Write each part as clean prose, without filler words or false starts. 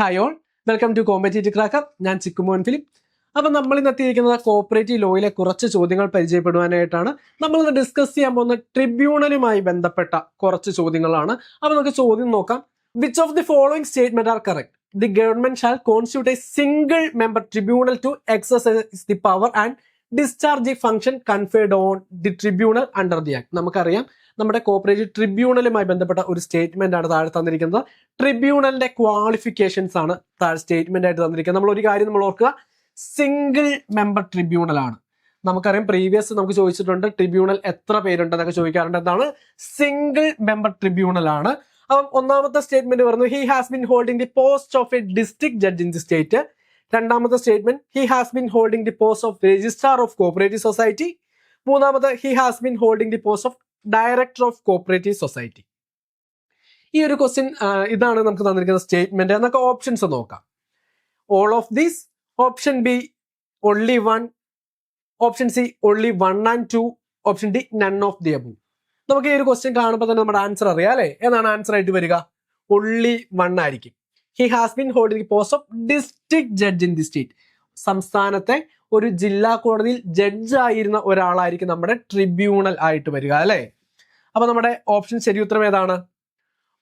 Hi all, welcome to competitive cracker. ഞാൻ Chikkumon Philip. അപ്പം നമ്മൾ ഇന്ന് എത്തിയിരിക്കുന്നത് കോപ്പറേറ്റീവ് ലോയിലെ കുറച്ച് ചോദ്യങ്ങൾ പരിചയപ്പെടുവാനായിട്ടാണ്. നമ്മളിന്ന് ഡിസ്കസ് ചെയ്യാൻ പോകുന്ന ട്രിബ്യൂണലുമായി ബന്ധപ്പെട്ട കുറച്ച് ചോദ്യങ്ങളാണ്. അപ്പം നമുക്ക് ചോദ്യം നോക്കാം. Which of the following statement are correct? The government shall constitute a single member tribunal to exercise the power and discharge the function conferred on the tribunal under the act. നമുക്കറിയാം, നമ്മുടെ കോപ്പറേറ്റീവ് ട്രിബ്യൂണലുമായി ബന്ധപ്പെട്ട ഒരു statement ആണ് താഴെ തന്നിരിക്കുന്നത്. ട്രിബ്യൂണലിന്റെ qualifications ആണ് താഴെ statement ആയിട്ട് തന്നിരിക്കുന്നത്. നമ്മൾ ഒരു കാര്യം നമ്മൾ ഓർക്കുക, സിംഗിൾ മെമ്പർ ട്രിബ്യൂണൽ ആണ്. നമുക്കറിയാം, പ്രീവിയസ് നമുക്ക് ചോദിച്ചിട്ടുണ്ട് ട്രിബ്യൂണൽ എത്ര പേരുണ്ടെന്നൊക്കെ ചോദിക്കാറുണ്ട്. എന്താണ്? സിംഗിൾ മെമ്പർ ട്രിബ്യൂണൽ ആണ്. അപ്പം ഒന്നാമത്തെ സ്റ്റേറ്റ്മെന്റ് പറഞ്ഞു, he has been holding the post of a district judge in the state. രണ്ടാമത്തെ statement, he has been holding the post of registrar of cooperative society. മൂന്നാമത്, he has been holding the post of director of cooperative society. ഈ ഒരു question ഇതാണ് നമുക്ക് തന്നിരിക്കുന്ന statement. എന്നൊക്കെ options നോക്കാം. All of these, option B only one, option C only 1 and 2, option D none of the above. നമുക്ക് ഈ ഒരു ക്വസ്റ്റ്യൻ കാണുമ്പോൾ തന്നെ നമ്മുടെ ആൻസർ അറിയാം അല്ലെ? ഏതാണ് ആൻസർ ആയിട്ട് വരിക? ഓൺലി 1 ആയിരിക്കും. He has been holding the post of district judge in the state. സംസ്ഥാനത്തെ ഒരു ജില്ലാ കോടതിയിൽ ജഡ്ജ് ആയിരുന്ന ഒരാളായിരിക്കും നമ്മുടെ ട്രിബ്യൂണൽ ആയിട്ട് വരിക അല്ലെ? അപ്പൊ നമ്മുടെ ഓപ്ഷൻ ശരി ഉത്തരം ഏതാണ്?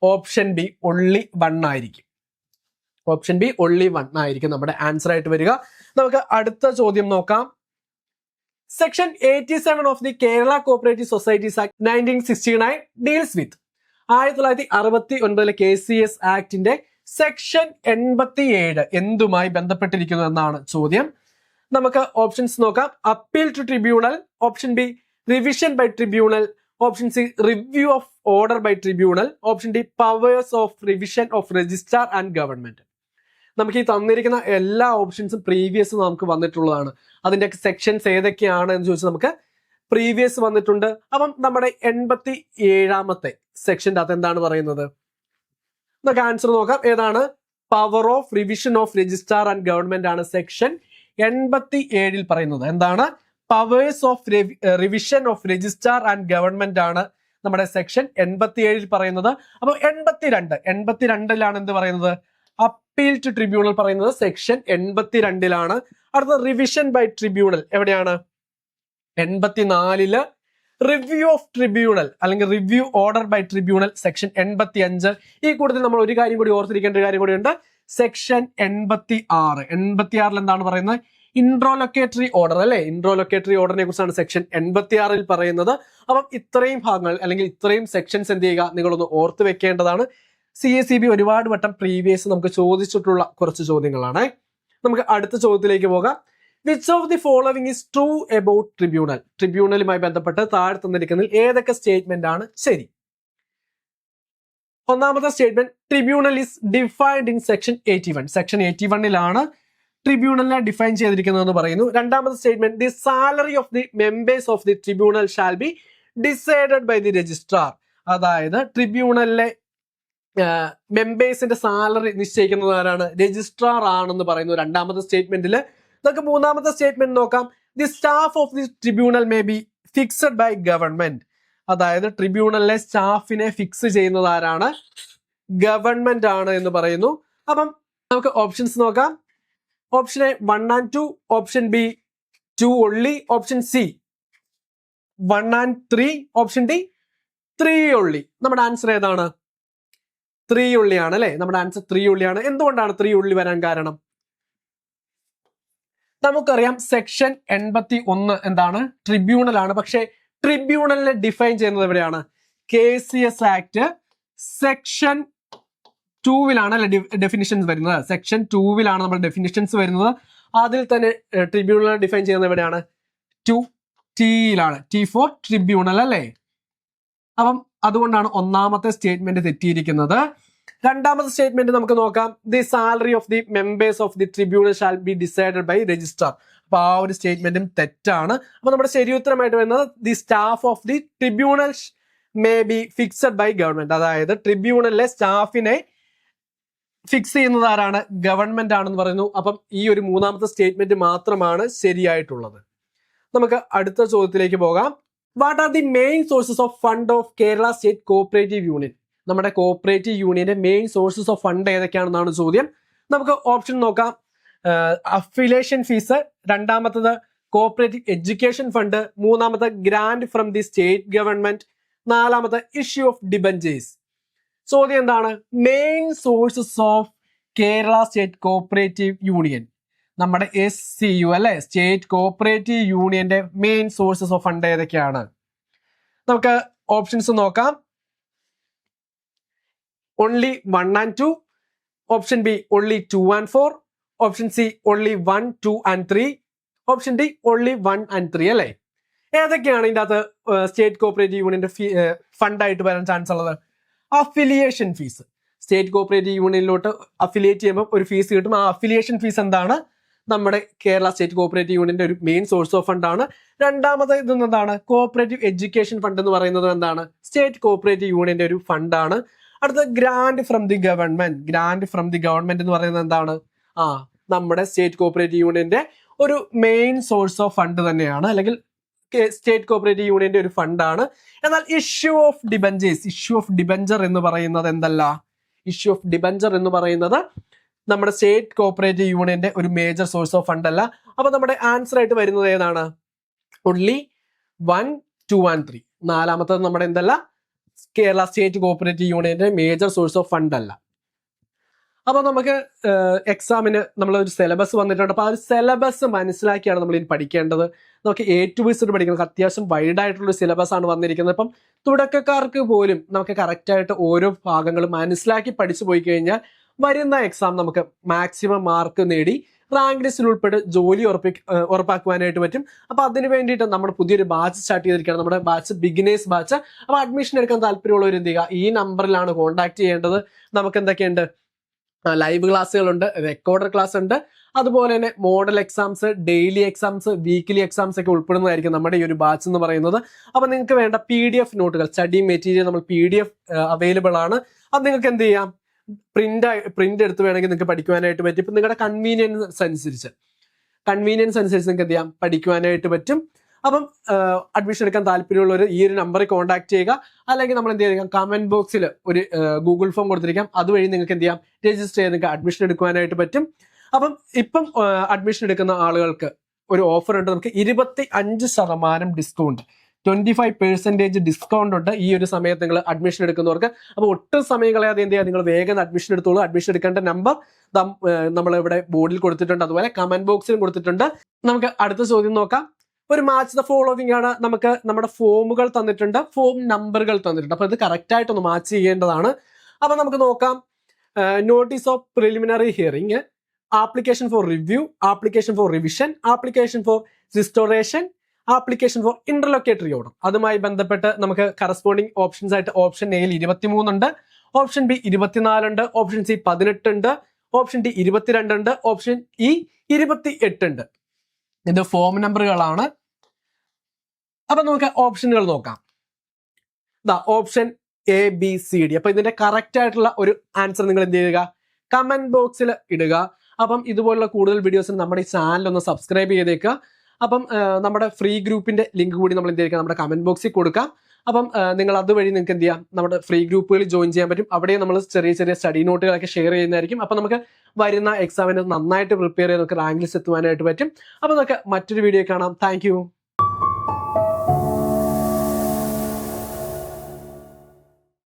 ഓപ്ഷൻ ബി ഓൺലി 1 ആയിരിക്കും. ഓപ്ഷൻ ബി ഓൺലി 1 ആയിരിക്കും നമ്മുടെ ആൻസർ ആയിട്ട് വരിക. നമുക്ക് അടുത്ത ചോദ്യം നോക്കാം. Section 87 of the Kerala cooperative societies act 1969 deals with. 1969 KCS ആക്ടിന്റെ സെക്ഷൻ 87 എന്തുമായി ബന്ധപ്പെട്ടിരിക്കുന്നു എന്നാണ് ചോദ്യം. നമുക്ക് ഓപ്ഷൻസ് നോക്കാം. Appeal to tribunal, option B revision by tribunal, option C review of order by tribunal, option D powers of revision of registrar and government. നമുക്ക് ഈ തന്നിരിക്കുന്ന എല്ലാ ഓപ്ഷൻസും പ്രീവിയസ് നമുക്ക് വന്നിട്ടുള്ളതാണ്. അതിന്റെ സെക്ഷൻസ് ഏതൊക്കെയാണ് എന്ന് ചോദിച്ചാൽ നമുക്ക് പ്രീവിയസ് വന്നിട്ടുണ്ട്. അപ്പം നമ്മുടെ 87ാമത്തെ സെക്ഷൻ്റെ അകത്ത് എന്താണ് പറയുന്നത്? നമുക്ക് ആൻസർ നോക്കാം. ഏതാണ്? Power of revision of registrar and government ആണ് സെക്ഷൻ 87 പറയുന്നത്. എന്താണ്? Powers of revision of registrar and government ആണ് നമ്മുടെ സെക്ഷൻ 87 പറയുന്നത്. അപ്പൊ 82ലാണ് എന്ത് പറയുന്നത്? അപ്പീൽ ടു ട്രിബ്യൂണൽ പറയുന്നത് സെക്ഷൻ 82ലാണ്. അടുത്ത റിവിഷൻ ബൈ ട്രിബ്യൂണൽ എവിടെയാണ്? 84 റിവ്യൂ ഓഫ് ട്രിബ്യൂണൽ അല്ലെങ്കിൽ review order by tribunal section 85. ഈ കൂട്ടത്തിൽ നമ്മൾ ഒരു കാര്യം കൂടി ഓർത്തിരിക്കേണ്ട ഒരു കാര്യം കൂടിയുണ്ട്. സെക്ഷൻ 86 എന്താണ് പറയുന്നത്? ഇൻട്രോലൊക്കേറ്ററി ഓർഡർ അല്ലെ? ഇൻട്രോലൊക്കേറ്ററി ഓർഡറിനെ കുറിച്ചാണ് സെക്ഷൻ 86 പറയുന്നത്. അപ്പം ഇത്രയും ഭാഗങ്ങൾ അല്ലെങ്കിൽ ഇത്രയും സെക്ഷൻസ് എന്ത് ചെയ്യുക, നിങ്ങളൊന്ന് ഓർത്ത് വെക്കേണ്ടതാണ്. CACB ഒരുപാട് വട്ടം പ്രീവിയസ് നമുക്ക് ചോദിച്ചിട്ടുള്ള കുറച്ച് ചോദ്യങ്ങളാണ്. നമുക്ക് അടുത്ത ചോദ്യത്തിലേക്ക് പോകാം. Which of the following is true about tribunal? ട്രിബ്യൂണലുമായി ബന്ധപ്പെട്ട് താഴെ തന്നിരിക്കുന്നതിൽ ഏതൊക്കെ സ്റ്റേറ്റ്മെന്റ് ആണ് ശരി? ഒന്നാമത്തെ statement, tribunal is defined in section 81. Section 81ലാണ് ട്രിബ്യൂണലിനെ ഡിഫൈൻ ചെയ്തിരിക്കുന്നതെന്ന് പറയുന്നു. രണ്ടാമത്തെ statement, the salary of the members of the tribunal shall be decided by the registrar. അതായത് ട്രിബ്യൂണലിലെ മെമ്പേഴ്സിന്റെ സാലറി നിശ്ചയിക്കുന്നത് ആരാണ്? രജിസ്ട്രാർ ആണെന്ന് പറയുന്നു രണ്ടാമത്തെ സ്റ്റേറ്റ്മെന്റിൽ. നമുക്ക് മൂന്നാമത്തെ സ്റ്റേറ്റ്മെന്റ് നോക്കാം. The staff of the tribunal may be fixed by government. അതായത് ട്രിബ്യൂണലിലെ സ്റ്റാഫിനെ ഫിക്സ് ചെയ്യുന്നത് ആരാണ്? ഗവൺമെന്റ് ആണ് എന്ന് പറയുന്നു. അപ്പം നമുക്ക് ഓപ്ഷൻസ് നോക്കാം. Option A 1 and 2, option B 2 only, option C 1 and 3, option D 3 only. നമ്മുടെ ആൻസർ ഏതാണ്? 3 only ആണ് അല്ലെ? നമ്മുടെ ആൻസർ 3 only ആണ്. എന്തുകൊണ്ടാണ് 3 only വരാൻ കാരണം? നമുക്കറിയാം, സെക്ഷൻ 81 എന്താണ്? ട്രിബ്യൂണൽ ആണ്. പക്ഷെ ട്രിബ്യൂണലിനെ ഡിഫൈൻ ചെയ്യുന്നത് എവിടെയാണ്? KCS ആക്ട് സെക്ഷൻ 2 അല്ലെ ഡെഫിനിഷൻസ് വരുന്നത്. സെക്ഷൻ 2 നമ്മൾ ഡെഫിനിഷൻസ് വരുന്നത്. അതിൽ തന്നെ ട്രിബ്യൂണൽ ഡിഫൈൻ ചെയ്യുന്നത് എവിടെയാണ്? 2T T ഫോർ ട്രിബ്യൂണൽ അല്ലേ? അപ്പം അതുകൊണ്ടാണ് ഒന്നാമത്തെ സ്റ്റേറ്റ്മെന്റ് തെറ്റിയിരിക്കുന്നത്. രണ്ടാമത്തെ സ്റ്റേറ്റ്മെന്റ് നമുക്ക് നോക്കാം. The salary of the members of the tribunal shall be decided by registrar. അപ്പൊ ആ ഒരു സ്റ്റേറ്റ്മെന്റും തെറ്റാണ്. അപ്പൊ നമ്മുടെ ശരി ഉത്തരമായിട്ട് വരുന്നത് the staff of the tribunal may be fixed by government. അതായത് ട്രിബ്യൂണലിലെ സ്റ്റാഫിനെ ഫിക്സ് ചെയ്യുന്നത് ആരാണ്? ഗവൺമെന്റ് ആണെന്ന് പറയുന്നു. അപ്പം ഈ ഒരു മൂന്നാമത്തെ സ്റ്റേറ്റ്മെന്റ് മാത്രമാണ് ശരിയായിട്ടുള്ളത്. നമുക്ക് അടുത്ത ചോദ്യത്തിലേക്ക് പോകാം. What are the main sources of fund of Kerala state cooperative union? നമ്മുടെ കോപ്പറേറ്റീവ് യൂണിയന്റെ മെയിൻ സോഴ്സസ് ഓഫ് ഫണ്ട് ഏതൊക്കെയാണെന്നാണ് ചോദ്യം. നമുക്ക് ഓപ്ഷൻ നോക്കാം. അഫിലിയേഷൻ ഫീസ്, രണ്ടാമത്തത് കോപ്പറേറ്റീവ് എഡ്യൂക്കേഷൻ ഫണ്ട്, മൂന്നാമത്തെ grant from the state government, നാലാമത്തെ ഇഷ്യൂ ഓഫ് ഡിബഞ്ചേഴ്സ്. ചോദ്യം എന്താണ്? Main sources of Kerala state cooperative union, നമ്മുടെ SCU അല്ലെ, സ്റ്റേറ്റ് കോപ്പറേറ്റീവ് യൂണിയന്റെ മെയിൻ സോഴ്സസ് ഓഫ് ഫണ്ട് ഏതൊക്കെയാണ്? നമുക്ക് ഓപ്ഷൻസ് നോക്കാം. Only 1 and 2, option B only 2 and 4, option C only 1, 2 and 3, option D only 1 and 3 അല്ലെ. ഏതൊക്കെയാണ് ഇതിൻ്റെ അകത്ത് സ്റ്റേറ്റ് കോപ്പറേറ്റീവ് യൂണിയന്റെ ഫണ്ടായിട്ട് വരാൻ ചാൻസ് ഉള്ളത്? Affiliation fees. സ്റ്റേറ്റ് കോപ്പറേറ്റീവ് യൂണിയനിലോട്ട് അഫിലിയേറ്റ് ചെയ്യുമ്പോൾ ഒരു ഫീസ് കിട്ടും. ആ അഫിലിയേഷൻ ഫീസ് എന്താണ്? നമ്മുടെ കേരള സ്റ്റേറ്റ് കോപ്പറേറ്റീവ് യൂണിയന്റെ ഒരു മെയിൻ സോഴ്സ് ഓഫ് ഫണ്ടാണ്. രണ്ടാമത് ഇതെന്താണ്? കോപ്പറേറ്റീവ് എഡ്യൂക്കേഷൻ ഫണ്ട് എന്ന് പറയുന്നത് എന്താണ്? സ്റ്റേറ്റ് കോപ്പറേറ്റീവ് യൂണിയന്റെ ഒരു ഫണ്ടാണ്. അടുത്ത grant from the government. Grant from the government എന്ന് പറയുന്നത് എന്താണ്? നമ്മുടെ സ്റ്റേറ്റ് കോപ്പറേറ്റീവ് യൂണിയന്റെ ഒരു മെയിൻ സോഴ്സ് ഓഫ് ഫണ്ട് തന്നെയാണ്, അല്ലെങ്കിൽ സ്റ്റേറ്റ് കോപ്പറേറ്റീവ് യൂണിയന്റെ ഒരു ഫണ്ടാണ്. എന്നാൽ issue of debentures, issue of debenture എന്ന് പറയുന്നത് എന്തല്ല? ഇഷ്യൂ ഓഫ് ഡിബഞ്ചർ എന്ന് പറയുന്നത് നമ്മുടെ സ്റ്റേറ്റ് കോപ്പറേറ്റീവ് യൂണിയന്റെ ഒരു മേജർ സോഴ്സ് ഓഫ് ഫണ്ട് അല്ല. അപ്പൊ നമ്മുടെ ആൻസർ ആയിട്ട് വരുന്നത് ഏതാണ്? Only 1, 2 and 3. നാലാമത്തത് നമ്മുടെ എന്തല്ല? കേരള സ്റ്റേറ്റ് കോപ്പറേറ്റീവ് യൂണിയന്റെ മേജർ സോഴ്സ് ഓഫ് ഫണ്ട് അല്ല. അപ്പൊ നമുക്ക് എക്സാമിന് നമ്മളൊരു സിലബസ് വന്നിട്ടുണ്ട്. അപ്പൊ ആ ഒരു സിലബസ് മനസ്സിലാക്കിയാണ് നമ്മൾ ഇനി പഠിക്കേണ്ടത്. നമുക്ക് A to Z പഠിക്കുന്നത് അത്യാവശ്യം വൈഡ് ആയിട്ടുള്ള സിലബസ് ആണ് വന്നിരിക്കുന്നത്. അപ്പം തുടക്കക്കാർക്ക് പോലും നമുക്ക് കറക്റ്റായിട്ട് ഓരോ ഭാഗങ്ങളും മനസ്സിലാക്കി പഠിച്ചു പോയി കഴിഞ്ഞാൽ വരുന്ന എക്സാം നമുക്ക് മാക്സിമം മാർക്ക് നേടി റാങ്ക് ലിസ്റ്റിൽ ഉൾപ്പെട്ട് ജോലി ഉറപ്പാക്കുവാനായിട്ട് പറ്റും. അപ്പൊ അതിന് വേണ്ടിയിട്ട് നമ്മൾ പുതിയൊരു ബാച്ച് സ്റ്റാർട്ട് ചെയ്തിരിക്കുകയാണ്, നമ്മുടെ ബാച്ച് ബിഗിനേഴ്സ് ബാച്ച്. അപ്പൊ അഡ്മിഷൻ എടുക്കാൻ താല്പര്യമുള്ളവർ എന്ത് ചെയ്യുക? ഈ നമ്പറിലാണ് കോൺടാക്ട് ചെയ്യേണ്ടത്. നമുക്ക് എന്തൊക്കെയുണ്ട്? ലൈവ് ക്ലാസ്സുകളുണ്ട്, റെക്കോർഡർ ക്ലാസ് ഉണ്ട്, അതുപോലെ തന്നെ model exams, daily exams, weekly exams ഒക്കെ ഉൾപ്പെടുന്നതായിരിക്കും നമ്മുടെ ഈ ഒരു ബാച്ച് എന്ന് പറയുന്നത്. അപ്പൊ നിങ്ങൾക്ക് വേണ്ട PDF നോട്ടുകൾ, സ്റ്റഡി മെറ്റീരിയൽ നമ്മൾ PDF അവൈലബിൾ ആണ്. അത് നിങ്ങൾക്ക് എന്ത് ചെയ്യാം? പ്രിന്റ് എടുത്ത് വേണമെങ്കിൽ നിങ്ങൾക്ക് പഠിക്കുവാനായിട്ട് പറ്റും. ഇപ്പം നിങ്ങളുടെ കൺവീനിയൻസ് അനുസരിച്ച് നിങ്ങൾക്ക് എന്ത് ചെയ്യാം? പഠിക്കുവാനായിട്ട് പറ്റും. അപ്പം അഡ്മിഷൻ എടുക്കാൻ താല്പര്യമുള്ളവർ ഈ ഒരു നമ്പറിൽ കോൺടാക്ട് ചെയ്യുക. അല്ലെങ്കിൽ നമ്മൾ എന്ത് ചെയ്യുക? കമന്റ് ബോക്സിൽ ഒരു ഗൂഗിൾ ഫോം കൊടുത്തിരിക്കാം, അതുവഴി നിങ്ങൾക്ക് എന്ത് ചെയ്യാം? രജിസ്റ്റർ ചെയ്ത് നിങ്ങൾക്ക് അഡ്മിഷൻ എടുക്കുവാനായിട്ട് പറ്റും. അപ്പം ഇപ്പം അഡ്മിഷൻ എടുക്കുന്ന ആളുകൾക്ക് ഒരു ഓഫർ ഉണ്ട്. നമുക്ക് 25% ഡിസ്കൗണ്ട്, 25% ഡിസ്കൗണ്ട് ഉണ്ട് ഈ ഒരു സമയത്ത് നിങ്ങൾ അഡ്മിഷൻ എടുക്കുന്നവർക്ക്. അപ്പോൾ ഒട്ടും സമയം കളയാതെ എന്ത് ചെയ്യുക? നിങ്ങൾ വേഗം അഡ്മിഷൻ എടുത്തോളൂ. അഡ്മിഷൻ എടുക്കേണ്ട നമ്പർ നമ്മളിവിടെ ബോർഡിൽ കൊടുത്തിട്ടുണ്ട്, അതുപോലെ കമന്റ് ബോക്സിലും കൊടുത്തിട്ടുണ്ട്. നമുക്ക് അടുത്ത ചോദ്യം നോക്കാം. ഒരു മാച്ച് ദ ഫോളോവിംഗ് ആണ്. നമുക്ക് നമ്മുടെ ഫോമുകൾ തന്നിട്ടുണ്ട്, ഫോം നമ്പറുകൾ തന്നിട്ടുണ്ട്. അപ്പൊ ഇത് കറക്റ്റ് ആയിട്ടൊന്ന് മാച്ച് ചെയ്യേണ്ടതാണ്. അപ്പൊ നമുക്ക് നോക്കാം. Notice of preliminary hearing, application for review, application for revision, application for restoration, application for interlocutory order. അതുമായി ബന്ധപ്പെട്ട് നമുക്ക് കറസ്പോണ്ടിങ് ഓപ്ഷൻസ് ആയിട്ട് ഓപ്ഷൻ എയിൽ 23 ഉണ്ട്, ഓപ്ഷൻ ബി 24 ഉണ്ട്, ഓപ്ഷൻ സി 18 ഉണ്ട്, ഓപ്ഷൻ ഡി 22 ഉണ്ട്, ഓപ്ഷൻ ഇ 28 ഉണ്ട്. ഇത് ഫോം നമ്പറുകളാണ്. അപ്പൊ നമുക്ക് ഓപ്ഷനുകൾ നോക്കാം. Option ABCD. അപ്പൊ ഇതിന്റെ കറക്റ്റ് ആയിട്ടുള്ള ഒരു ആൻസർ നിങ്ങൾ എന്ത് ചെയ്യുക? കമന്റ് ബോക്സിൽ ഇടുക. അപ്പം ഇതുപോലുള്ള കൂടുതൽ വീഡിയോസിന് നമ്മുടെ ഈ ചാനൽ ഒന്ന് സബ്സ്ക്രൈബ് ചെയ്തേക്കുക. അപ്പം നമ്മുടെ ഫ്രീ ഗ്രൂപ്പിന്റെ ലിങ്ക് കൂടി നമ്മൾ എന്ത് ചെയ്യുക? നമ്മുടെ കമന്റ് ബോക്സിൽ കൊടുക്കാം. അപ്പം നിങ്ങൾ അതുവഴി നിങ്ങൾക്ക് എന്ത് ചെയ്യാം? നമ്മുടെ ഫ്രീ ഗ്രൂപ്പുകളിൽ ജോയിൻ ചെയ്യാൻ പറ്റും. അവിടെ നമ്മൾ ചെറിയ ചെറിയ സ്റ്റഡി നോട്ടുകളൊക്കെ ഷെയർ ചെയ്യുന്നതായിരിക്കും. അപ്പം നമുക്ക് വരുന്ന എക്സാമിന് നന്നായിട്ട് പ്രിപ്പയർ ചെയ്ത് നമുക്ക് റാങ്ക് ലിസ്റ്റ് എത്തുവാനായിട്ട് പറ്റും. അപ്പം നമുക്ക് മറ്റൊരു വീഡിയോ കാണാം. താങ്ക്